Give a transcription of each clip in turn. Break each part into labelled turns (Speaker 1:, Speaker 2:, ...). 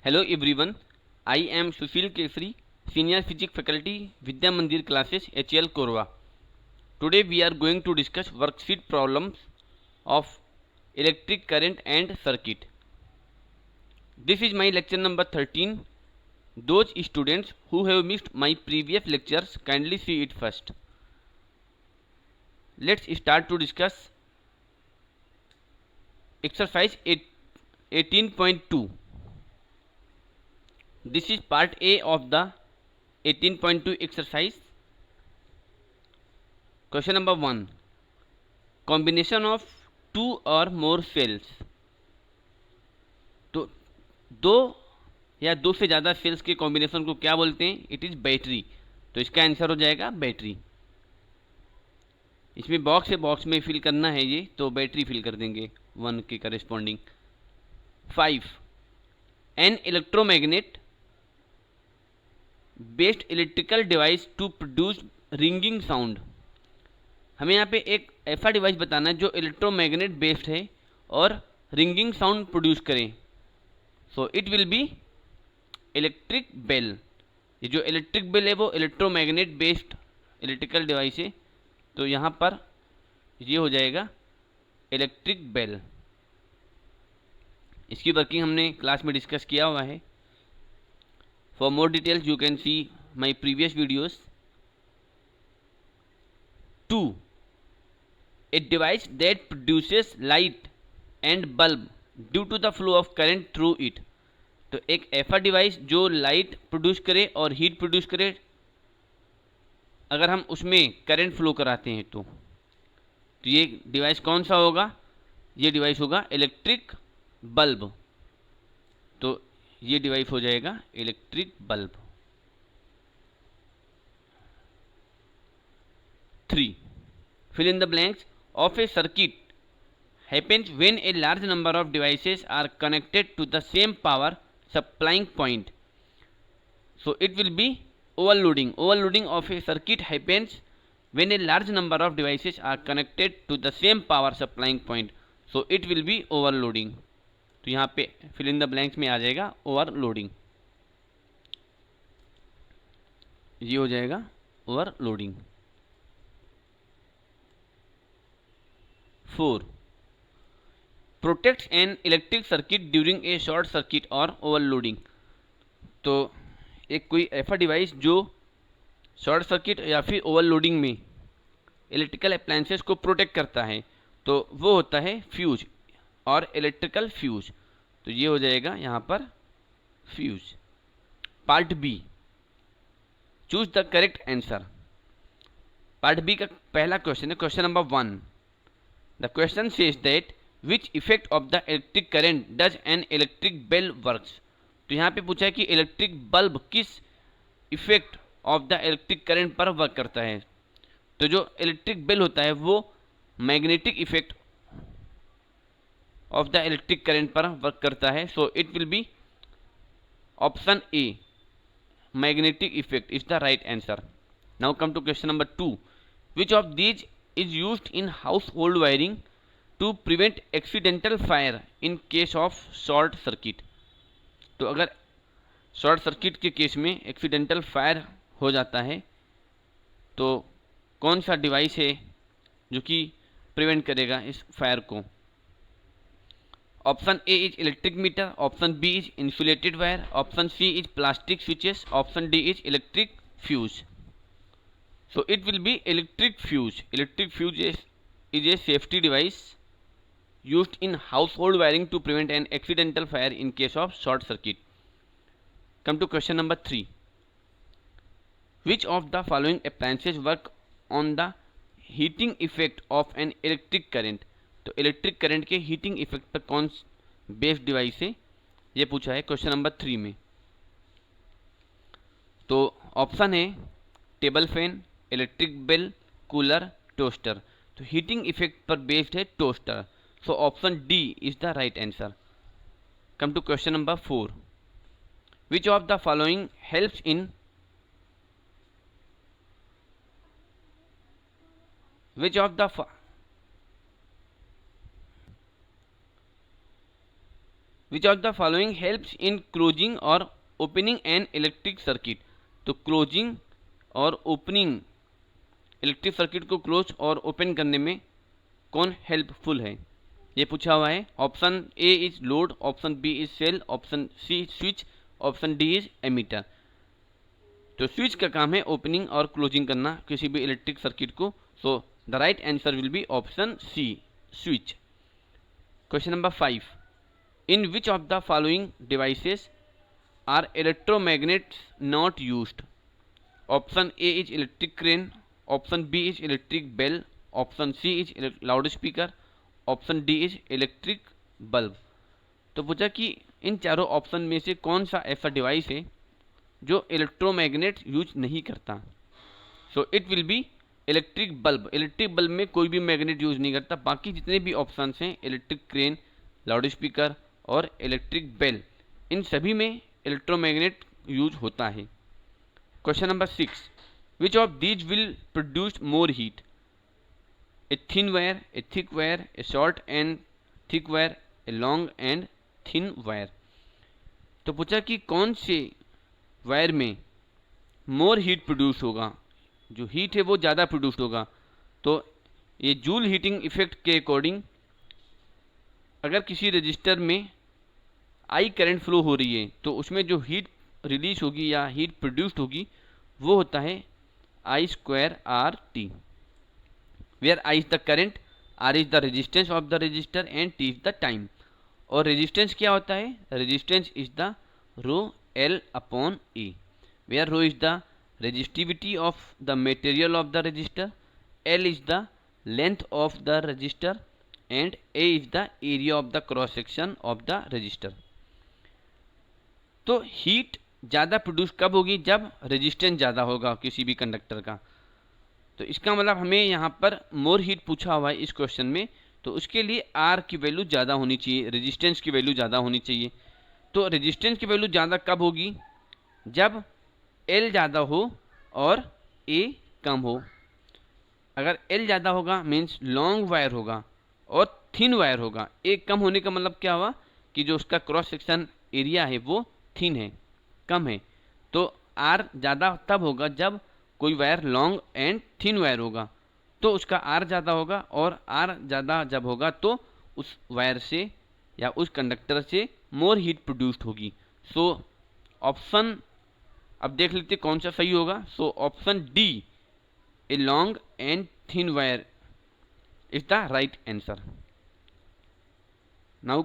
Speaker 1: Hello everyone, I am Sushil Kesri, Senior Physics Faculty, Vidya Mandir Classes, HL Korwa. Today we are going to discuss worksheet problems of electric current and circuit. This is my lecture number 13. Those students who have missed my previous lectures kindly see it first. Let's start to discuss exercise 18.2. This is part A of the 18.2 exercise. Question number 1. Combination of two or more cells. तो दो या दो से ज़्यादा sales के combination को क्या बोलते हैं? It is battery. तो इसका आंसर हो जाएगा बैटरी. इसमें बॉक्स है, बॉक्स में फिल करना है ये, तो बैटरी फिल कर देंगे 1 के corresponding. 5. An electromagnet based electrical device to produce ringing sound. हमें यहाँ पे एक ऐसा डिवाइस बताना है जो इलेक्ट्रोमैग्नेट बेस्ड है और रिंगिंग साउंड प्रोड्यूस करें. So it will be electric bell. ये जो इलेक्ट्रिक बेल है वो इलेक्ट्रोमैग्नेट बेस्ड इलेक्ट्रिकल डिवाइस है, तो यहाँ पर ये हो जाएगा इलेक्ट्रिक बेल. इसकी वर्किंग हमने क्लास में डिस्कस किया हुआ है. For more details you can see my previous videos. 2. A device that produces light and bulb due to the flow of current through it. तो एक ऐसा डिवाइस जो लाइट प्रोड्यूस करे और हीट प्रोड्यूस करे अगर हम उसमें करंट फ्लो कराते हैं तो ये डिवाइस कौन सा होगा? ये डिवाइस होगा इलेक्ट्रिक बल्ब. तो ये डिवाइस हो जाएगा electric bulb. 3. Fill in the blanks of a circuit happens when a large number of devices are connected to the same power supplying point. So it will be overloading. Overloading of a circuit happens when a large number of devices are connected to the same power supplying point. So it will be overloading. तो यहाँ पे fill in the blanks में आ जाएगा overloading. ये हो जाएगा overloading. 4. Protects an electric circuit during a short circuit or overloading. तो एक कोई ऐसा डिवाइस जो शॉर्ट सर्किट या फिर ओवरलोडिंग में इलेक्ट्रिकल अप्लायंसेस को प्रोटेक्ट करता है, तो वो होता है फ्यूज और इलेक्ट्रिकल फ्यूज. तो ये हो जाएगा यहाँ पर fuse. Part B. Choose the correct answer. Part B का पहला क्वेश्चन है question number 1. The question says that which effect of the electric current does an electric bell works. तो यहाँ पे पूछा है कि इलेक्ट्रिक बल्ब किस effect of the electric current पर वर्क करता है. तो जो इलेक्ट्रिक बेल होता है वो magnetic effect of the electric current पर वर्क करता है. So it will be option A, magnetic effect is the right answer. Now come to question number 2. Which of these is used in household wiring to prevent accidental fire in case of short circuit. तो अगर short circuit के case में accidental fire हो जाता है तो कौन सा डिवाइस है जो कि प्रिवेंट करेगा इस फायर को? Option A is electric meter, option B is insulated wire, option C is plastic switches, option D is electric fuse. So it will be electric fuse. Electric fuse is a safety device used in household wiring to prevent an accidental fire in case of short circuit. Come to question number 3. Which of the following appliances work on the heating effect of an electric current? तो electric current के heating effect पर कौन based device है, ये पूछा है question number 3 में. तो ऑप्शन है table fan, electric bell, cooler, toaster. तो हीटिंग इफेक्ट पर बेस्ड है toaster. So option D is the right answer. Come to question number 4. Which of the following helps in which of the which of the following helps in closing और opening an electric circuit. तो closing और opening, electric circuit को close और open करने में कौन helpful है, ये पूछा हुआ है। Option A is load, option B is cell, option C switch, option D is ammeter. तो स्विच का काम है ओपनिंग और क्लोजिंग करना किसी भी इलेक्ट्रिक सर्किट को। So the right answer will be option C switch. Question number 5, in which of the following devices are electromagnets not used. Option A is electric crane, option B is electric bell, option C is loud speaker, option D is electric bulb. तो पूछा कि इन चारों option में से कौन सा ऐसा device है जो इलेक्ट्रोमैग्नेट यूज नहीं करता। सो it will be electric bulb. Electric bulb में कोई भी मैग्नेट यूज नहीं करता। बाकी जितने भी ऑप्शन हैं, इलेक्ट्रिक क्रेन, लाउड स्पीकर और इलेक्ट्रिक बेल, इन सभी में इलेक्ट्रोमैग्नेट यूज होता है। Question number 6, which of these will produce more heat. A thin wire, A thick wire, A short and thick wire, a long and thin wire. तो पूछा कि कौन से वायर में मोर हीट प्रोड्यूस होगा, जो हीट है वो ज़्यादा प्रोड्यूस होगा। तो ये जूल हीटिंग इफेक्ट के अकॉर्डिंग अगर किसी रजिस्टर में आई करंट फ्लो हो रही है तो उसमें जो हीट रिलीज होगी या हीट प्रोड्यूस्ड होगी वो होता है I square R T, where I is the current, R is the resistance of the resistor and T is the time. और रेजिस्टेंस क्या होता है, resistance is the rho L upon A, where rho is the resistivity of the material of the resistor, L is the length of the resistor and A is the area of the cross section of the resistor। तो heat ज़्यादा produce कब होगी, जब resistance ज़्यादा होगा किसी भी conductor का। तो इसका मतलब हमें यहाँ पर मोर हीट पूछा हुआ है इस क्वेश्चन में, तो उसके लिए आर की वैल्यू ज़्यादा होनी चाहिए, रेजिस्टेंस की वैल्यू ज़्यादा होनी चाहिए। तो रेजिस्टेंस की वैल्यू ज़्यादा कब होगी, जब एल ज़्यादा हो और ए कम हो। अगर एल ज़्यादा होगा मीन्स लॉन्ग वायर होगा और थिन वायर होगा। ए कम होने का मतलब क्या हुआ कि जो उसका क्रॉस सेक्शन एरिया है वो थिन है, कम है। तो आर ज़्यादा तब होगा जब कोई wire long and thin wire होगा, तो उसका आर ज़्यादा होगा। और आर ज़्यादा जब होगा तो उस वायर से या उस कंडक्टर से मोर हीट प्रोड्यूस्ड होगी। सो ऑप्शन, अब देख लेते कौन सा सही होगा। सो option D, a long and thin wire is the right answer. Now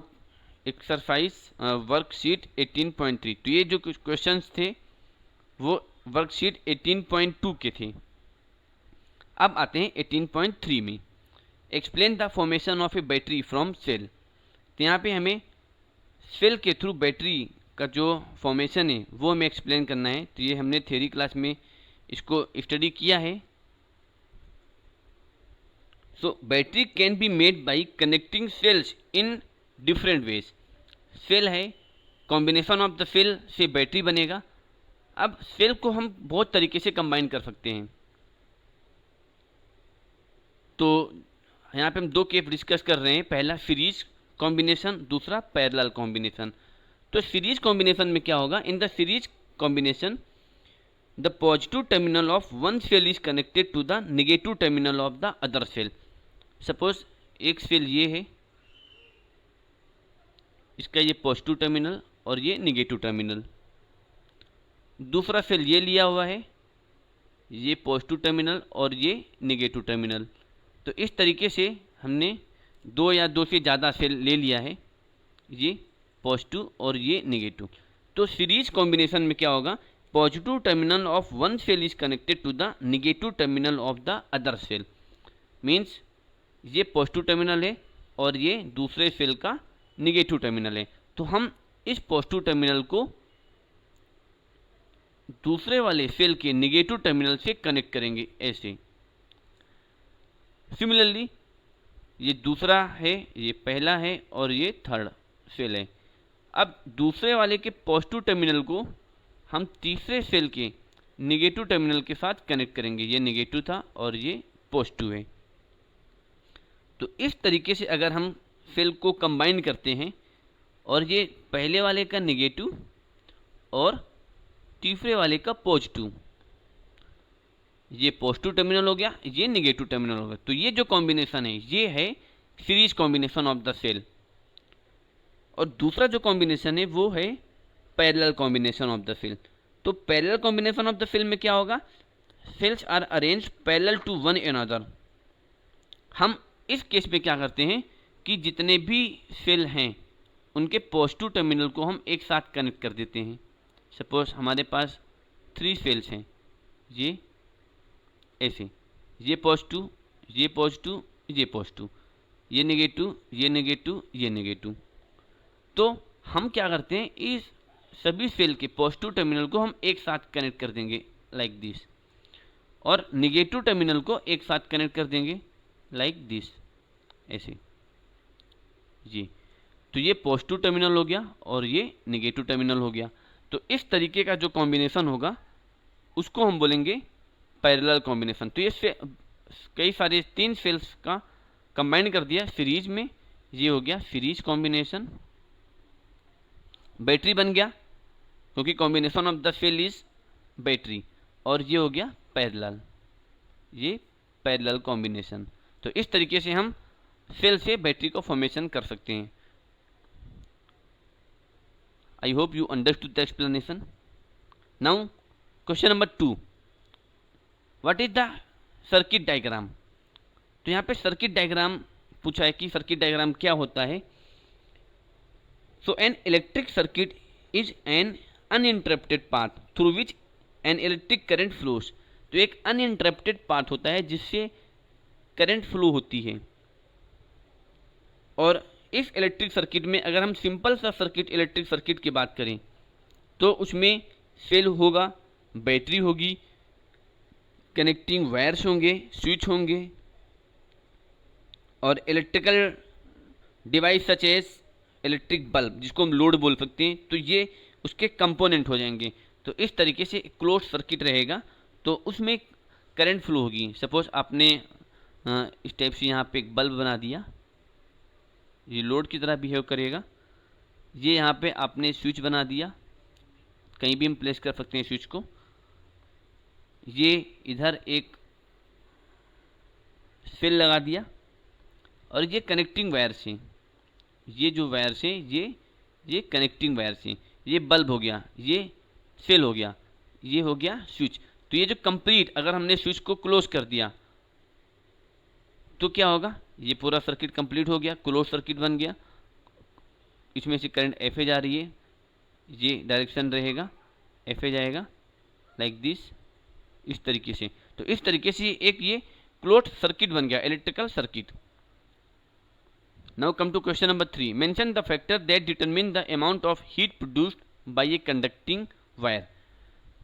Speaker 1: exercise worksheet 18.3। तो ये जो कुछ क्वेश्चंस थे वो वर्कशीट 18.2 के थे। अब आते हैं 18.3 में। Explain the formation of a battery from cell. तो यहाँ पे हमें सेल के थ्रू बैटरी का जो फॉर्मेशन है वो हमें एक्सप्लेन करना है। तो ये हमने थ्योरी क्लास में इसको स्टडी किया है। So battery can be made by connecting cells in different ways. Cell है, कॉम्बिनेशन ऑफ द सेल से बैटरी बनेगा। अब सेल को हम बहुत तरीके से कंबाइन कर सकते हैं। तो यहाँ पे हम दो केस डिस्कस कर रहे हैं, पहला सीरीज कॉम्बिनेशन, दूसरा पैरेलल कॉम्बिनेशन। तो सीरीज कॉम्बिनेशन में क्या होगा, in the series combination the positive terminal of one cell is connected to the negative terminal of the other cell. Suppose एक सेल ये है, इसका ये पॉजिटिव टर्मिनल और ये नेगेटिव टर्मिनल। दूसरा सेल ये लिया हुआ है, ये पॉजिटिव टर्मिनल और ये नेगेटिव टर्मिनल। तो इस तरीके से हमने दो या दो से ज़्यादा सेल ले लिया है, ये पॉजिटिव और ये नेगेटिव। तो सीरीज कॉम्बिनेशन में क्या होगा, positive terminal of one cell is connected to the negative terminal of the other cell. Means ये पॉजिटिव टर्मिनल है और ये दूसरे सेल का नेगेटिव टर्मिनल है। तो हम इस पॉजिटिव टर्मिनल को दूसरे वाले सेल के नेगेटिव टर्मिनल से कनेक्ट करेंगे ऐसे। सिमिलरली ये दूसरा है, ये पहला है और ये थर्ड सेल है। अब दूसरे वाले के पॉजिटिव टर्मिनल को हम तीसरे सेल के नेगेटिव टर्मिनल के साथ कनेक्ट करेंगे। ये नेगेटिव था और ये पॉजिटिव है। तो इस तरीके से अगर हम सेल को कंबाइन करते हैं और ये पहले वाले का नेगेटिव और तीसरे वाले का पॉजिटिव, ये पॉजिटिव टर्मिनल हो गया, ये नेगेटिव टर्मिनल हो गया। तो ये जो कॉम्बिनेशन है ये है series combination of the cell. और दूसरा जो कॉम्बिनेशन है वो है parallel combination of the cell. तो parallel combination of the cell में क्या होगा, cells are arranged parallel to one another. हम इस केस में क्या करते हैं कि जितने भी सेल हैं उनके पॉजिटिव टर्मिनल को हम एक साथ कनेक्ट कर देते हैं। सपोज हमारे पास 3 सेल्स हैं, ये ऐसे, ये पॉजिटिव, ये पॉजिटिव, ये पॉजिटिव, ये नेगेटिव, ये नेगेटिव, ये नेगेटिव। तो हम क्या करते हैं, इस सभी सेल के पॉजिटिव टर्मिनल को हम एक साथ कनेक्ट कर देंगे लाइक दिस, और नेगेटिव टर्मिनल को एक साथ कनेक्ट कर देंगे लाइक दिस, ऐसे जी। तो ये पॉजिटिव टर्मिनल हो गया और ये नेगेटिव टर्मिनल हो गया। तो इस तरीके का जो कॉम्बिनेशन होगा उसको हम बोलेंगे पैरेलल कॉम्बिनेशन। तो ये कई सारे 3 सेल्स का कंबाइन कर दिया सीरीज में, ये हो गया सीरीज कॉम्बिनेशन। बैटरी बन गया क्योंकि combination of the cell is battery, और ये हो गया पैरेलल, ये पैरेलल कॉम्बिनेशन। तो इस तरीके से हम सेल से बैटरी को फॉर्मेशन कर सकते हैं। I hope you understood the explanation. Now question number 2, what is the circuit diagram. तो यहाँ पे सर्किट डायग्राम पूछा है कि सर्किट डायग्राम क्या होता है। So an electric circuit is an uninterrupted path through which an electric current flows. तो एक अनइंटरप्टेड पाथ होता है जिससे करंट फ्लो होती है। और इस इलेक्ट्रिक सर्किट में अगर हम सिंपल सा सर्किट इलेक्ट्रिक सर्किट की बात करें तो उसमें सेल होगा, बैटरी होगी, कनेक्टिंग वायर्स होंगे, स्विच होंगे, और electrical device such as electric bulb जिसको हम लोड बोल सकते हैं, तो ये उसके कंपोनेंट हो जाएंगे। तो इस तरीके से क्लोज सर्किट रहेगा, तो उसमें करंट फ्लो होगी। सपोज आपने इस टाइप से यहाँ पे एक बल्ब बना दिया, ये लोड की तरह बिहेव करेगा। ये यहाँ पे आपने स्विच बना दिया, कहीं भी हम प्लेस कर सकते हैं स्विच को। ये इधर एक सेल लगा दिया, और ये कनेक्टिंग वायर्स हैं, ये जो वायर्स हैं ये कनेक्टिंग वायर्स हैं। ये बल्ब हो गया, ये सेल हो गया, ये हो गया स्विच। तो ये जो कंप्लीट, अगर हमने स्विच को क्लोज कर दिया तो क्या होगा, ये पूरा सर्किट कंप्लीट हो गया, क्लोज सर्किट बन गया। इसमें से करंट एफ ए जा रही है, ये डायरेक्शन रहेगा, एफ ए जाएगा लाइक दिस, इस तरीके से। तो इस तरीके से एक ये क्लोज सर्किट बन गया, electrical circuit. Now come to question number 3, mention the factor that determine the amount of heat produced by a conducting wire.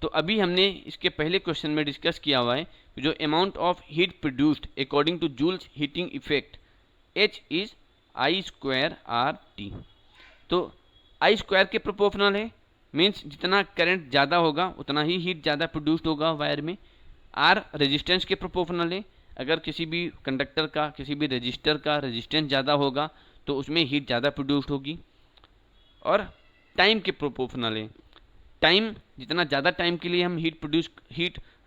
Speaker 1: तो अभी हमने इसके पहले क्वेश्चन में डिस्कस किया हुआ है जो amount of heat produced according to Joule's heating effect, H is I²R T। तो I² के प्रोपोर्शनल है, मीन्स जितना करंट ज़्यादा होगा उतना ही हीट ज़्यादा प्रोड्यूस्ड होगा वायर में। R रेजिस्टेंस के प्रोपोर्शनल है, अगर किसी भी कंडक्टर का, किसी भी रजिस्टर का रेजिस्टेंस ज़्यादा होगा तो उसमें हीट ज़्यादा प्रोड्यूस्ड होगी। और टाइम के प्रोपोर्शनल है, टाइम जितना ज़्यादा टाइम के लिए हम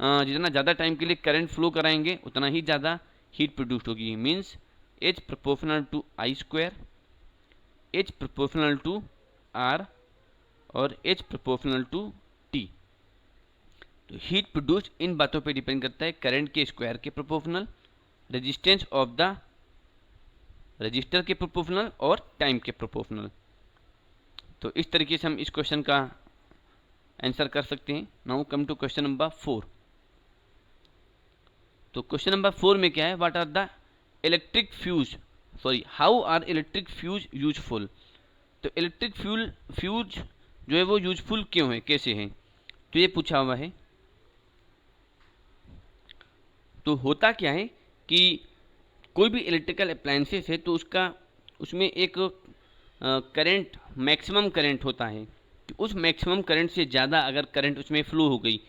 Speaker 1: जितना ज़्यादा टाइम के लिए करंट फ्लो कराएंगे उतना ही ज़्यादा हीट प्रोड्यूस्ड होगी। Means H proportional to I², H proportional to R और H प्रोपोर्शनल टू T। तो हीट प्रोड्यूस्ड इन बातों पे डिपेंड करता है, करंट के स्क्वायर के proportional, resistance of the register के प्रोपोर्शनल और टाइम के प्रोपोर्शनल। तो इस तरीके से हम इस क्वेश्चन का आंसर कर सकते हैं। Now come to question number 4। तो क्वेश्चन नंबर 4 में क्या है, what are the electric fuse, how are electric fuse useful. तो इलेक्ट्रिक फ्यूज जो है वो यूजफुल क्यों है, कैसे हैं, तो ये पूछा हुआ है। तो होता क्या है कि कोई भी इलेक्ट्रिकल अप्लायंसेस है तो उसमें एक करंट, मैक्सिमम करंट होता है। तो उस मैक्सिमम करंट से ज़्यादा अगर करंट उसमें फ्लो हो गई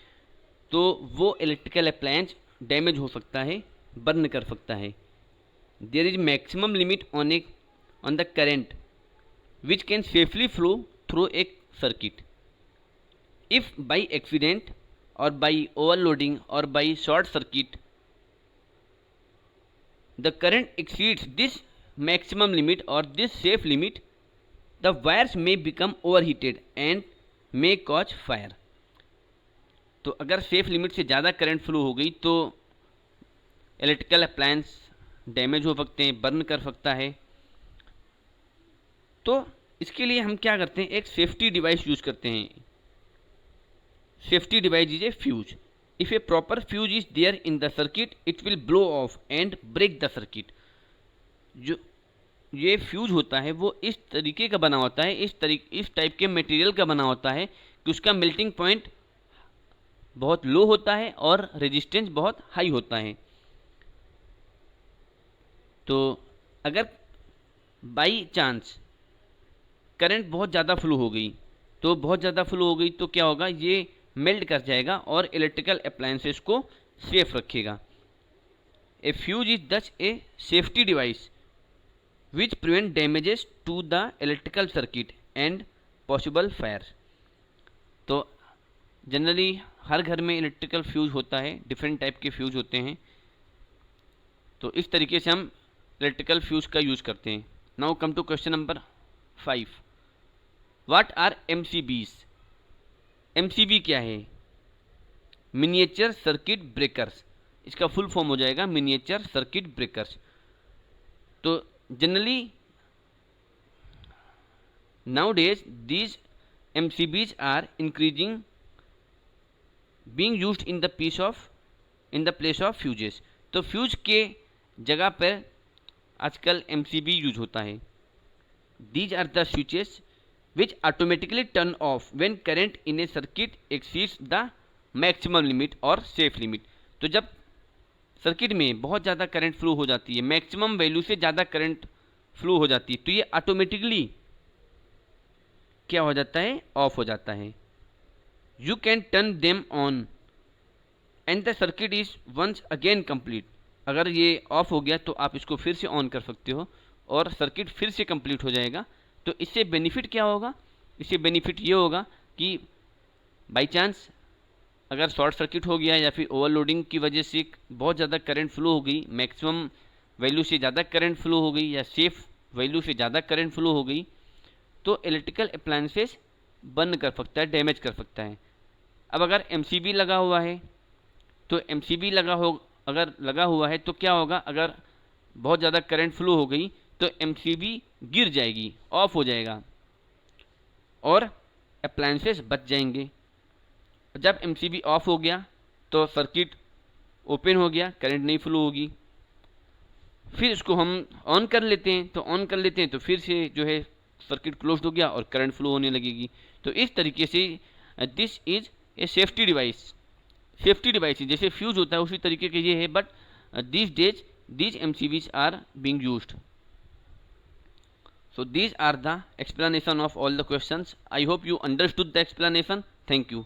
Speaker 1: तो वो इलेक्ट्रिकल अप्लायंस डैमेज हो सकता है, बर्न कर सकता है। There is maximum limit on the current which can safely flow through a circuit. If by accident or by overloading or by short circuit the current exceeds this maximum limit or this safe limit, the wires may become overheated and may cause fire. तो अगर safe limit से ज़्यादा current flow हो गई तो electrical appliance damage हो सकते हैं, बर्न कर सकता है। तो इसके लिए हम क्या करते हैं, एक सेफ्टी डिवाइस यूज करते हैं। Safety device is a fuse. If a proper fuse is there in the circuit it will blow off and break the circuit. जो ये फ्यूज होता है वो इस तरीके का बना होता है, इस टाइप के मटेरियल का बना होता है कि उसका मेल्टिंग पॉइंट बहुत लो होता है और रेजिस्टेंस बहुत हाई होता है। तो अगर बाई चांस करंट बहुत ज़्यादा फ्लो हो गई तो क्या होगा, ये मेल्ट कर जाएगा और इलेक्ट्रिकल अप्लायंसेस को सेफ रखेगा। ए fuse is thus a safety device which prevent damages to the electrical circuit and possible fire. तो जनरली हर घर में इलेक्ट्रिकल फ्यूज होता है, डिफरेंट टाइप के फ्यूज होते हैं। तो इस तरीके से हम इलेक्ट्रिकल फ्यूज का यूज़ करते हैं। Now come to question number 5। What are MCBs? MCB क्या है? Miniature circuit breakers. इसका फुल फॉर्म हो जाएगा मिनिएचर सर्किट ब्रेकर्स। तो generally nowadays these MCBs are increasing being used in the place of fuses। तो fuse के जगह पर आजकल MCB यूज होता है। These are the switches which automatically turn off when current in a circuit exceeds the maximum limit or safe limit। तो जब circuit में बहुत ज़्यादा करंट फ्लो हो जाती है, मैक्सिमम वैल्यू से ज़्यादा करंट फ्लो हो जाती है, तो ये ऑटोमेटिकली क्या हो जाता है, ऑफ हो जाता है। You can turn them on and the circuit is once again complete. अगर ये ऑफ हो गया तो आप इसको फिर से ऑन कर सकते हो और सर्किट फिर से कंप्लीट हो जाएगा। तो इससे बेनिफिट क्या होगा, इससे बेनिफिट ये होगा कि बाई चांस अगर शॉर्ट सर्किट हो गया या फिर ओवरलोडिंग की वजह से बहुत ज़्यादा करंट फ्लो हो गई, मैक्सिमम वैल्यू से ज़्यादा करंट फ्लो हो गई या सेफ वैल्यू से ज़्यादा करंट फ्लो हो गई, तो इलेक्ट्रिकल अप्लायंसेस बर्न कर सकता है, डैमेज कर सकता है। अब अगर MCB लगा हुआ है तो MCB अगर लगा हुआ है तो क्या होगा, अगर बहुत ज़्यादा करंट फ्लो हो गई तो MCB गिर जाएगी, ऑफ हो जाएगा और अप्लायंसेस बच जाएंगे। जब MCB ऑफ हो गया तो सर्किट ओपन हो गया, करंट नहीं फ्लो होगी। फिर इसको हम ऑन कर लेते हैं, तो फिर से जो है सर्किट क्लोज हो गया और करंट फ्लो होने लगेगी। तो इस तरीके से this is a safety device. Safety device जैसे फ्यूज होता है उसी तरीके के ये है, but these days these MCBs are being used. So these are the explanation of all the questions. I hope you understood the explanation. Thank you.